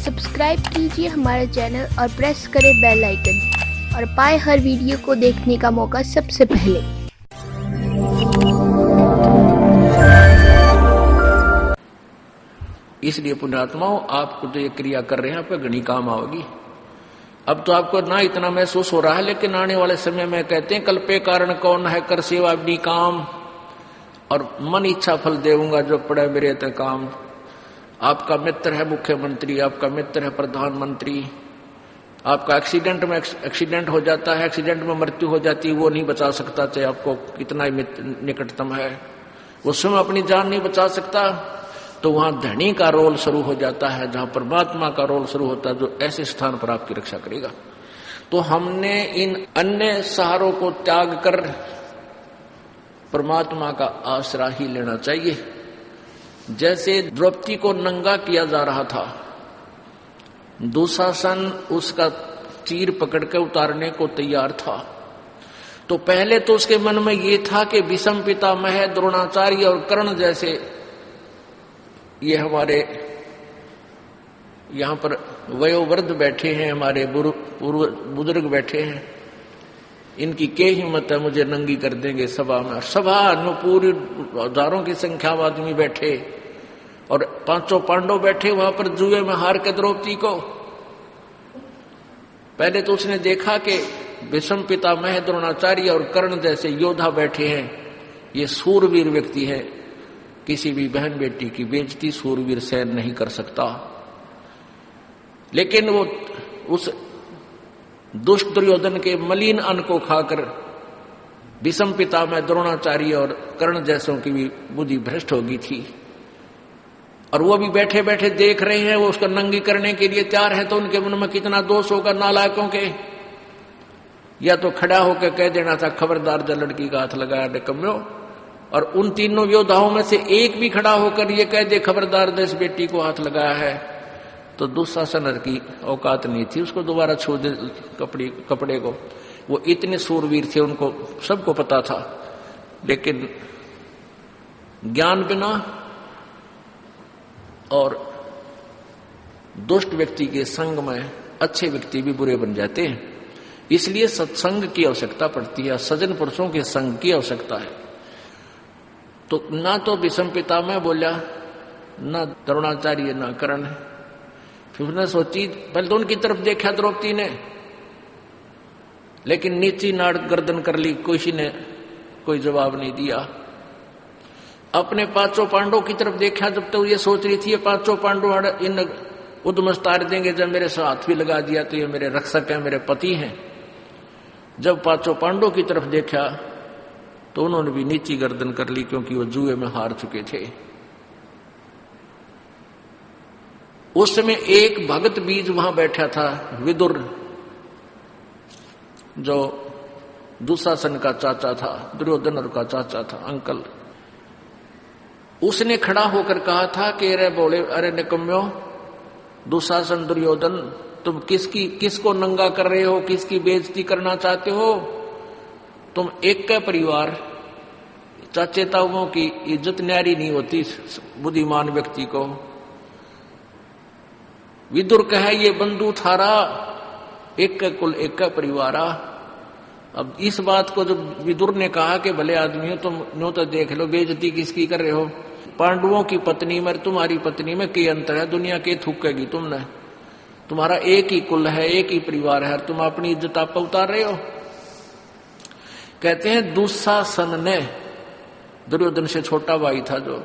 Subscribe कीजिए हमारे channel और प्रेस करें बेल आइकन और पाए हर वीडियो को देखने का मौका सबसे पहले। इसलिए पुण्यात्माओं, आपको जो ये क्रिया कर रहे हैं आप घनी काम आओगी। अब तो आपको ना इतना महसूस हो रहा है, लेकिन आने वाले समय में कहते हैं कल्पे कारण कौन है, कर सेवा अपनी काम और मन इच्छा फल देऊंगा जो पड़े मेरे ते काम। आपका मित्र है मुख्यमंत्री, आपका मित्र है प्रधानमंत्री, आपका एक्सीडेंट हो जाता है, एक्सीडेंट में मृत्यु हो जाती है, वो नहीं बचा सकता चाहे आपको कितना ही निकटतम है, वो स्वयं अपनी जान नहीं बचा सकता। तो वहां धनी का रोल शुरू हो जाता है, जहां परमात्मा का रोल शुरू होता है, जो ऐसे स्थान पर आपकी रक्षा करेगा। तो हमने इन अन्य सहारों को त्याग कर परमात्मा का आसरा ही लेना चाहिए। जैसे द्रौपदी को नंगा किया जा रहा था, दुशासन उसका चीर पकड़ के उतारने को तैयार था, तो पहले तो उसके मन में ये था कि भीष्म पितामह, द्रोणाचार्य और कर्ण जैसे ये हमारे यहां पर वयोवृद्ध बैठे हैं, हमारे बुजुर्ग बैठे हैं, इनकी क्या हिम्मत है मुझे नंगी कर देंगे सभा में। सभा में पूरी हजारों की संख्या में आदमी बैठे और पांचों पांडव बैठे वहां पर जुए में हार के द्रौपदी को। पहले तो उसने देखा कि भीष्म पितामह, द्रोणाचार्य और कर्ण जैसे योद्धा बैठे हैं, ये सूरवीर व्यक्ति है, किसी भी बहन बेटी की बेइज्जती सूरवीर सहन नहीं कर सकता। लेकिन वो उस दुष्ट दुर्योधन के मलिन अन्न को खाकर भीष्म पितामह, द्रोणाचार्य और कर्ण जैसों की भी बुद्धि भ्रष्ट हो गई थी, और वो भी बैठे बैठे देख रहे हैं, वो उसको नंगी करने के लिए तैयार है। तो उनके मन में कितना दोष होगा नालायकों के। या तो खड़ा होकर कह देना था खबरदार जो लड़की का हाथ लगाया निकम्यो, और उन तीनों योद्धाओं में से एक भी खड़ा होकर ये कह दे खबरदार देश बेटी को हाथ लगाया है, तो दुशासन की औकात नहीं थी उसको दोबारा छू दे कपड़े को। वो इतने सूरवीर थे, उनको सबको पता था, लेकिन ज्ञान बिना और दुष्ट व्यक्ति के संग में अच्छे व्यक्ति भी बुरे बन जाते हैं। इसलिए सत्संग की आवश्यकता पड़ती है, सज्जन पुरुषों के संग की आवश्यकता है। तो ना तो भीष्म पितामह बोला, ना द्रोणाचार्य, ना कर्ण। फिर उसने सोची, पहले तो उनकी तरफ देखा द्रौपदी ने, लेकिन नीची नाड़ गर्दन कर ली, किसी ने कोई जवाब नहीं दिया। अपने पांचों पांडवों की तरफ देखा, जब तक तो ये सोच रही थी ये पांचों पांडव इन उद्यम तार देंगे, जब मेरे से हाथ भी लगा दिया तो ये मेरे रक्षक हैं, मेरे पति हैं। जब पांचों पांडवों की तरफ देखा तो उन्होंने भी नीची गर्दन कर ली, क्योंकि वो जुए में हार चुके थे। उस समय एक भगत बीज वहां बैठा था, विदुर, जो दुशासन का चाचा था, दुर्योधन का चाचा था, अंकल। उसने खड़ा होकर कहा था कि अरे बोले, अरे निकम्यो, दुशासन, दुर्योधन, तुम किसको नंगा कर रहे हो, किसकी बेइज्जती करना चाहते हो? तुम एक का परिवार, चाचे ताऊओं की इज्जत न्यारी नहीं होती बुद्धिमान व्यक्ति को। विदुर कहे ये बंधु थारा, एक का कुल एक का परिवारा। अब इस बात को जब विदुर ने कहा कि भले आदमी तुम नो तो देख लो बेइज्जती किसकी कर रहे हो, पांडवों की पत्नी में तुम्हारी पत्नी में क्या अंतर है, दुनिया के थूकेगी तुमने, तुम्हारा एक ही कुल है, एक ही परिवार है, तुम अपनी इज्जत आप उतार रहे हो। कहते हैं दुशासन ने, दुर्योधन से छोटा भाई था, जो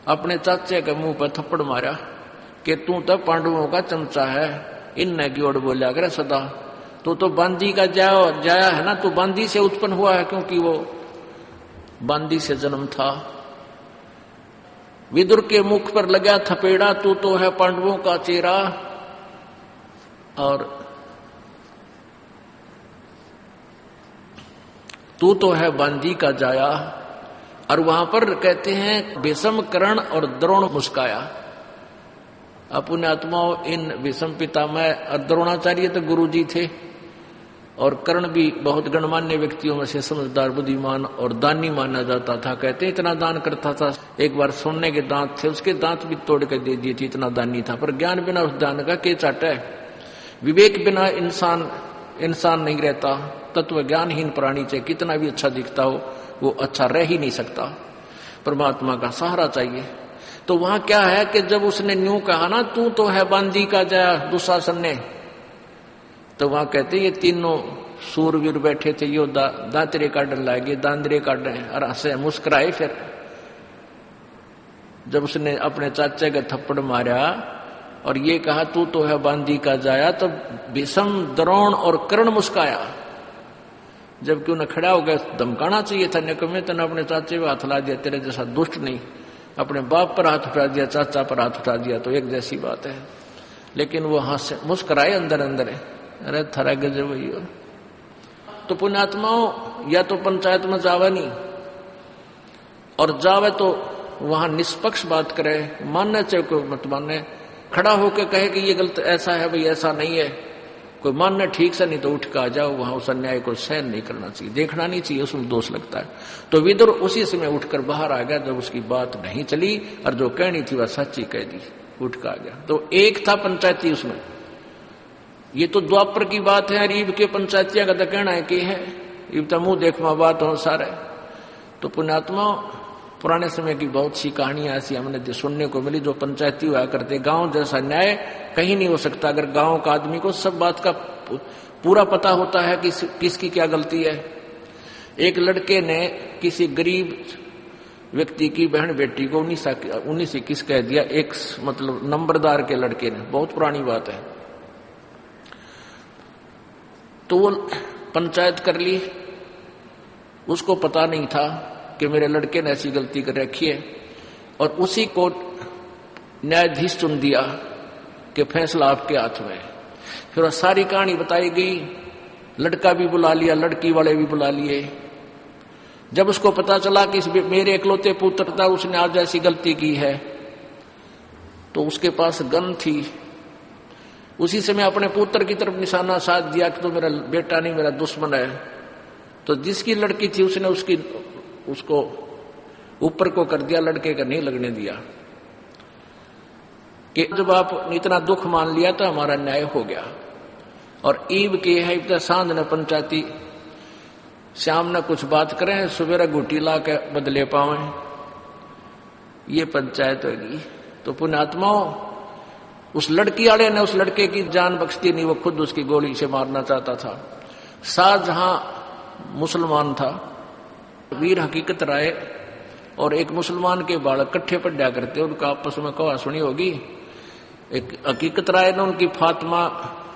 अपने चाचे के मुंह पर थप्पड़ मारा कि तू तो पांडवों का चमचा है, इनने की ओर बोला करे सदा, तो बांदी का जाया है ना, तू बांदी से उत्पन्न हुआ है, क्योंकि वो बांदी से जन्म था। विदुर के मुख पर लगा थपेड़ा, तू तो है पांडवों का चेहरा, और तू तो है बांदी का जाया। और वहां पर कहते हैं भीष्म, कर्ण और द्रोण मुस्काया। अपने आत्माओं, इन भीष्म पितामह और द्रोणाचार्य तो गुरु जी थे, और कर्ण भी बहुत गणमान्य व्यक्तियों में से समझदार, बुद्धिमान और दानी माना जाता था। कहते इतना दान करता था, एक बार सोने के दांत थे, उसके दांत भी तोड़ के दे दिए थे, इतना दानी था। पर ज्ञान बिना उस दान का के चाटा है। विवेक बिना इंसान नहीं रहता। तत्व ज्ञानहीन प्राणी चाहे कितना भी अच्छा दिखता हो, वो अच्छा रह ही नहीं सकता। परमात्मा का सहारा चाहिए। तो वहां क्या है कि जब उसने न्यू कहा ना, तू तो है बांदी का जया, दुशासन ने, तो वहां कहते ये तीनों सूरवीर बैठे थे, योद्धा दांतरे काटने लगे, दांदरे काट रहे और हंसे मुस्कुराए। फिर जब उसने अपने चाचे का थप्पड़ मारा और ये कहा तू तो है बांदी का जाया, तो भीष्म, द्रोण और कर्ण मुस्काया। जबकि उन्हें खड़ा हो गया, धमकाना चाहिए था, निकम्मे तने अपने चाचे पे हाथ ला दिया, तेरे जैसा दुष्ट नहीं। अपने बाप पर हाथ उठा दिया, चाचा पर हाथ उठा दिया, तो एक जैसी बात है। लेकिन वो हंसे मुस्कुराए अंदर अंदर। अरे थारा गजब वही हो। तो पुण्यात्माओं या तो पंचायत में जावे नहीं, और जावे तो वहां निष्पक्ष बात करे, मानना चाहिए, कोई मत मानने, खड़ा होकर कहे कि ये गलत ऐसा है भाई, ऐसा नहीं है, कोई मानना ठीक से, नहीं तो उठ कर आ जाओ। वहां उस अन्याय को सहन नहीं करना चाहिए, देखना नहीं चाहिए, उसमें दोष लगता है। तो विदुर उसी समय उठकर बाहर आ गया जब उसकी बात नहीं चली, और जो कहनी थी वह सच्ची कह दी, उठ कर आ गया। तो एक था पंचायती उसमें। ये तो द्वापर की बात है, ईब के पंचायतिया का तो कहना है कि है ईब तो मुंह देखमा बात हो सारे। तो पुण्यात्मा, पुराने समय की बहुत सी कहानियां ऐसी हमने सुनने को मिली, जो पंचायती हुआ करते। गांव जैसा न्याय कहीं नहीं हो सकता अगर गांव का आदमी को सब बात का पूरा पता होता है कि किसकी क्या गलती है। एक लड़के ने किसी गरीब व्यक्ति की बहन बेटी को 19 21 कह दिया, एक मतलब नंबरदार के लड़के ने, बहुत पुरानी बात है। तो वो पंचायत कर ली, उसको पता नहीं था कि मेरे लड़के ने ऐसी गलती कर रखी है, और उसी को न्यायाधीश चुन दिया कि फैसला आपके हाथ में। फिर सारी कहानी बताई गई, लड़का भी बुला लिया, लड़की वाले भी बुला लिए। जब उसको पता चला कि मेरे इकलौते पुत्र था, उसने आज ऐसी गलती की है, तो उसके पास गन थी। उसी समय अपने पुत्र की तरफ निशाना साध दिया कि तो मेरा बेटा नहीं, मेरा दुश्मन है। तो जिसकी लड़की थी उसने उसको ऊपर को कर दिया, लड़के का नहीं लगने दिया, कि जब आप इतना दुख मान लिया तो हमारा न्याय हो गया। और ईब के है, इब सांझ ने पंचायती शाम ने कुछ बात करें, सुबेरा घुटी ला के बदले पावे, ये पंचायत होगी। तो पुण्यात्माओं, उस लड़की वाले ने उस लड़के की जान बख्शती नहीं, वो खुद उसकी गोली से मारना चाहता था। शाहजहां मुसलमान था, वीर हकीकत राय और एक मुसलमान के बालक इकट्ठे पढ़ा करते, उनका आपस में कहा सुनी होगी। एक हकीकत राय ने उनकी फातिमा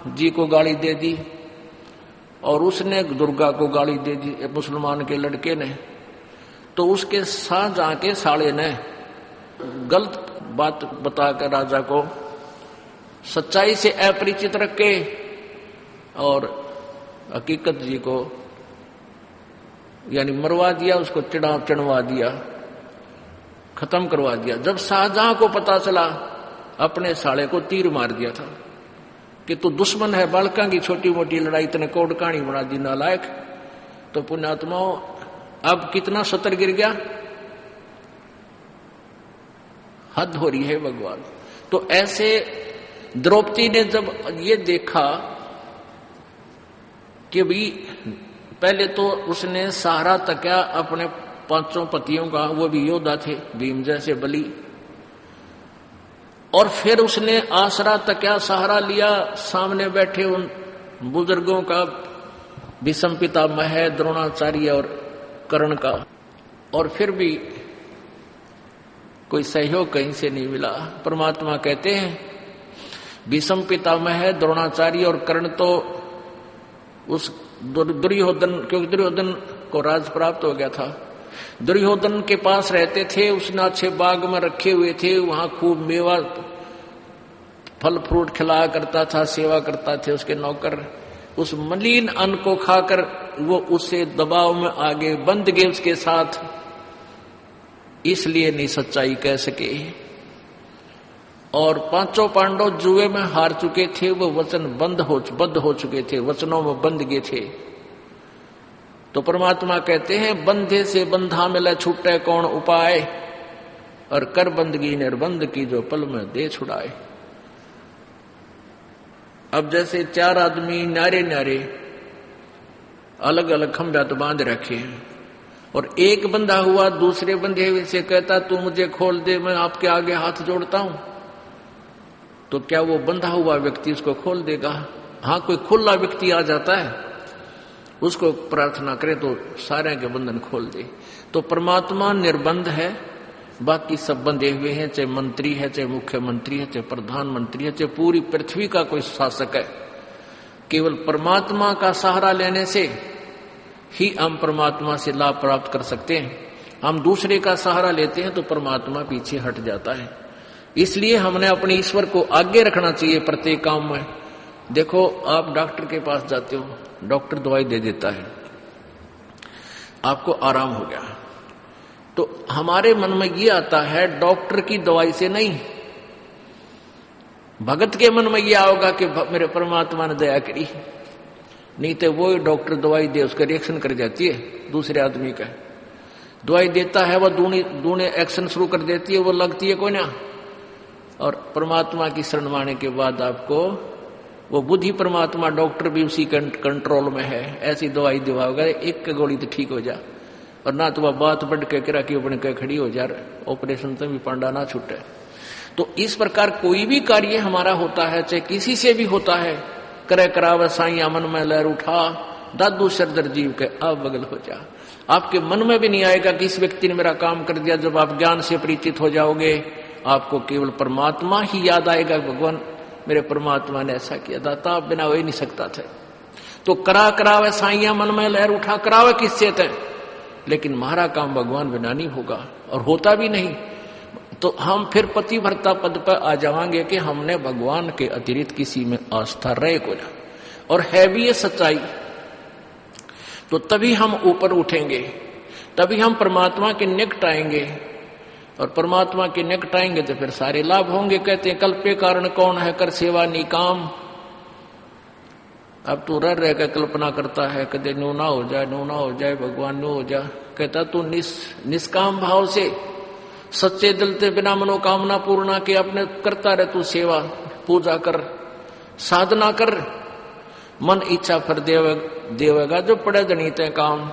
जी को गाली दे दी, और उसने दुर्गा को गाली दे दी, मुसलमान के लड़के ने। तो उसके शाहजहां के साले ने गलत बात बताकर राजा को सच्चाई से अपरिचित रखे, और हकीकत जी को यानी मरवा दिया, उसको चढ़वा दिया, खत्म करवा दिया। जब शाहजहां को पता चला, अपने साले को तीर मार दिया था कि तू दुश्मन है, बालका की छोटी मोटी लड़ाई इतने कोड कहानी बना दी, नालायक। तो पुण्यात्माओं, अब कितना सतर गिर गया, हद हो रही है भगवान। तो ऐसे द्रौपदी ने जब ये देखा कि भी पहले तो उसने सहारा तकिया अपने 5 पतियों का, वो भी योद्धा थे भीम जैसे बलि, और फिर उसने आसरा तकिया, सहारा लिया सामने बैठे उन बुजुर्गों का, भीष्म पितामह, द्रोणाचार्य और कर्ण का, और फिर भी कोई सहयोग कहीं से नहीं मिला। परमात्मा कहते हैं भीष्म पितामह, द्रोणाचार्य और कर्ण तो उस दुर्योधन, क्योंकि दुर्योधन को राज प्राप्त हो गया था, दुर्योधन के पास रहते थे। उसने अच्छे बाग में रखे हुए थे, वहां खूब मेवा फल फ्रूट खिलाया करता था, सेवा करता थे उसके नौकर। उस मलिन अन्न को खाकर वो उससे दबाव में आगे बंद गए उसके साथ, इसलिए नहीं सच्चाई कह सके। और पांचों पांडव जुए में हार चुके थे, वो वचन बद्ध हो चुके थे, वचनों में बंध गए थे। तो परमात्मा कहते हैं बंधे से बंधा मिले छूटे कौन उपाय, और कर बंदगी निर्बंध की जो पल में दे छुड़ाए। अब जैसे चार आदमी न्यारे न्यारे अलग अलग खंभा तो बांध रखे हैं, और एक बंधा हुआ दूसरे बंधे हुए से कहता तू मुझे खोल दे, मैं आपके आगे हाथ जोड़ता हूं, तो क्या वो बंधा हुआ व्यक्ति उसको खोल देगा? हाँ, कोई खुला व्यक्ति आ जाता है, उसको प्रार्थना करे तो सारे के बंधन खोल दे। तो परमात्मा निर्बंध है, बाकी सब बंधे हुए हैं, चाहे मंत्री है, चाहे मुख्यमंत्री है, चाहे प्रधानमंत्री है, चाहे पूरी पृथ्वी का कोई शासक है। केवल परमात्मा का सहारा लेने से ही हम परमात्मा से लाभ प्राप्त कर सकते हैं। हम दूसरे का सहारा लेते हैं तो परमात्मा पीछे हट जाता है। इसलिए हमने अपने ईश्वर को आगे रखना चाहिए प्रत्येक काम में। देखो, आप डॉक्टर के पास जाते हो, डॉक्टर दवाई दे देता है, आपको आराम हो गया, तो हमारे मन में ये आता है डॉक्टर की दवाई से नहीं, भगत के मन में ये आओगा कि मेरे परमात्मा ने दया करी। नहीं तो वो डॉक्टर दवाई दे, उसका रिएक्शन कर जाती है दूसरे आदमी का। दवाई देता है वो दूने एक्शन शुरू कर देती है, वो लगती है कोई ना। और परमात्मा की शरण माने के बाद आपको वो बुद्धि परमात्मा डॉक्टर भी उसी कंट्रोल में है, ऐसी दवाई दिवाओगा एक गोली तो ठीक हो जा, और ना तो वह बात बढ़ के किरा की बन के खड़ी हो जा, ऑपरेशन से भी पांडा ना छूटे। तो इस प्रकार कोई भी कार्य हमारा होता है, चाहे किसी से भी होता है, करे करावे साईं मन में लहर उठा, दादू सरदर जीव के अब बगल हो जा। आपके मन में भी नहीं आएगा कि इस व्यक्ति ने मेरा काम कर दिया। जब आप ज्ञान से परिचित हो जाओगे, आपको केवल परमात्मा ही याद आएगा, भगवान मेरे परमात्मा ने ऐसा किया, दाता आप बिना हो ही नहीं सकता था। तो करावे साईं मन में लहर उठा, करावे किससे थे, लेकिन हमारा काम भगवान बिना नहीं होगा, और होता भी नहीं। तो हम फिर पतिव्रता पद पर आ जाएंगे कि हमने भगवान के अतिरिक्त किसी में आस्था रहे को ना, और है भी ये सच्चाई। तो तभी हम ऊपर उठेंगे, तभी हम परमात्मा के निकट आएंगे, और परमात्मा के निकट आएंगे तो फिर सारे लाभ होंगे। कहते हैं कल्पे कारण कौन है, कर सेवा निकाम। अब तू रह कर कल्पना करता है, कदे नो ना हो जाए भगवान नो हो जा। कहता तू निष्काम भाव से सच्चे दिल से बिना मनोकामना पूर्णा के अपने करता रहे, तू सेवा पूजा कर, साधना कर, मन इच्छा फिर देवेगा जो पड़े जनित काम।